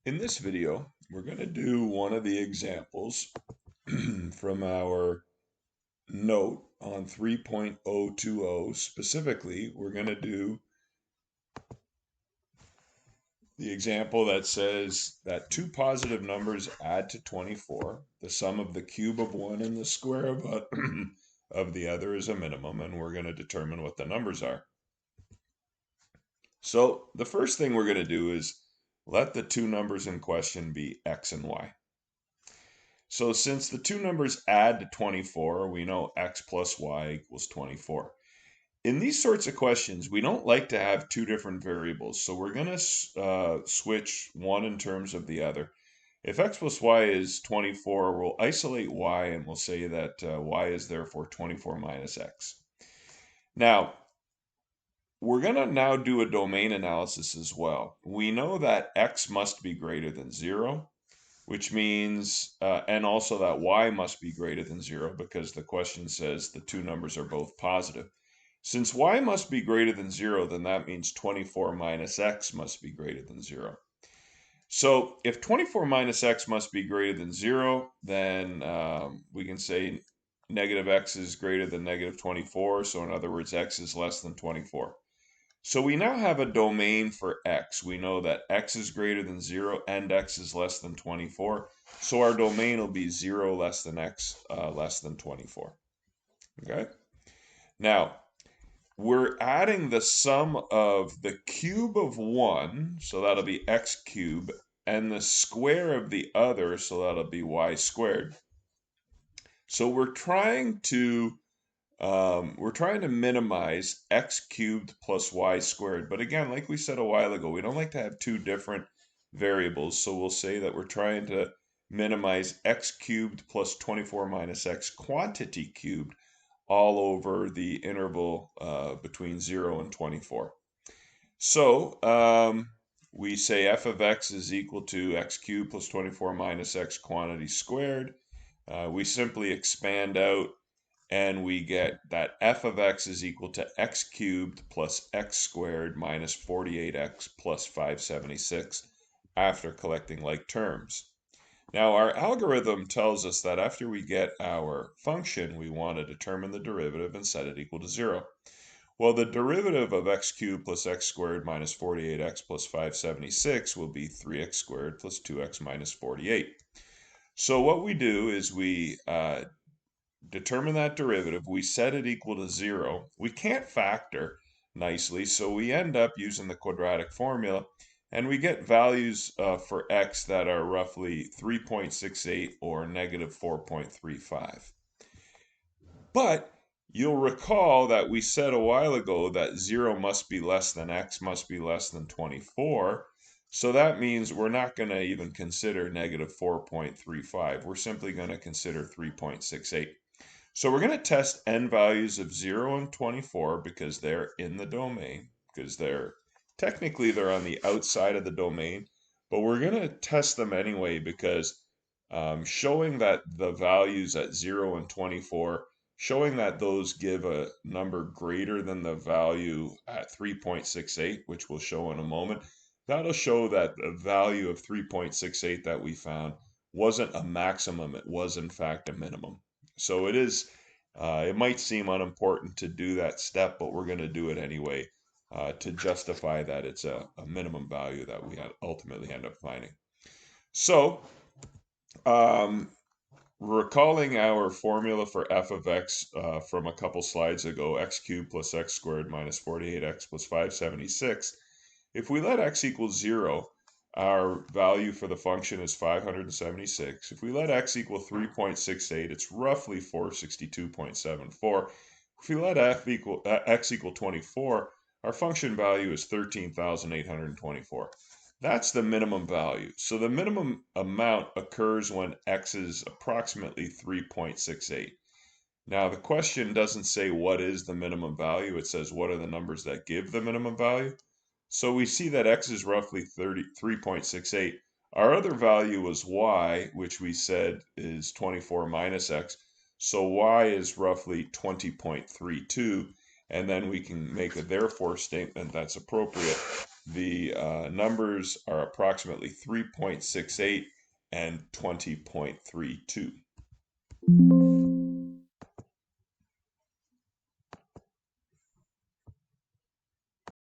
In this video, we're going to do one of the examples from our note on 3.020. Specifically, we're going to do the example that says that two positive numbers add to 24. The sum of the cube of one and the square of the other is a minimum, and we're going to determine what the numbers are. So the first thing we're going to do is let the two numbers in question be x and y. So since the two numbers add to 24, we know x plus y equals 24. In these sorts of questions, we don't like to have two different variables, so we're going to switch one in terms of the other. If x plus y is 24, we'll isolate y and we'll say that y is therefore 24 minus x. Now, we're going to now do a domain analysis as well. We know that x must be greater than 0. Which means, and also that y must be greater than 0 because the question says the two numbers are both positive. Since y must be greater than 0, then that means 24 minus x must be greater than 0. So if 24 minus x must be greater than 0, then we can say negative x is greater than negative 24. So in other words, x is less than 24. So we now have a domain for x. We know that x is greater than 0 and x is less than 24. So our domain will be 0 less than x less than 24. Okay? Now, we're adding the sum of the cube of one, so that'll be x cubed, and the square of the other, so that'll be y squared. So we're trying to minimize x cubed plus y squared. But again, like we said a while ago, we don't like to have two different variables. So we'll say that we're trying to minimize x cubed plus 24 minus x quantity cubed all over the interval between 0 and 24. So we say f of x is equal to x cubed plus 24 minus x quantity squared. We simply expand out and we get that f of x is equal to x cubed plus x squared minus 48x plus 576 after collecting like terms. Now our algorithm tells us that after we get our function, we want to determine the derivative and set it equal to 0. Well, the derivative of x cubed plus x squared minus 48x plus 576 will be 3x squared plus 2x minus 48. So what we do is we determine that derivative, we set it equal to 0. We can't factor nicely, so we end up using the quadratic formula, and we get values for x that are roughly 3.68 or negative 4.35. But you'll recall that we said a while ago that 0 must be less than x must be less than 24. So that means we're not going to even consider negative 4.35. We're simply going to consider 3.68. So we're going to test n values of 0 and 24 because they're in the domain, because technically they're on the outside of the domain, but we're going to test them anyway because showing that the values at 0 and 24, showing that those give a number greater than the value at 3.68, which we'll show in a moment, that'll show that the value of 3.68 that we found wasn't a maximum, it was in fact a minimum. So it might seem unimportant to do that step, but we're going to do it anyway to justify that it's a minimum value that we ultimately end up finding. So, recalling our formula for f of x from a couple slides ago, x cubed plus x squared minus 48x plus 576, if we let x equal 0, our value for the function is 576. If we let x equal 3.68, it's roughly 462.74. If we let x equal 24, our function value is 13,824. That's the minimum value. So the minimum amount occurs when x is approximately 3.68. Now the question doesn't say what is the minimum value, it says what are the numbers that give the minimum value. So we see that x is roughly 3.68. Our other value was y, which we said is 24 minus x. So y is roughly 20.32, and then we can make a therefore statement that's appropriate. the numbers are approximately 3.68 and 20.32.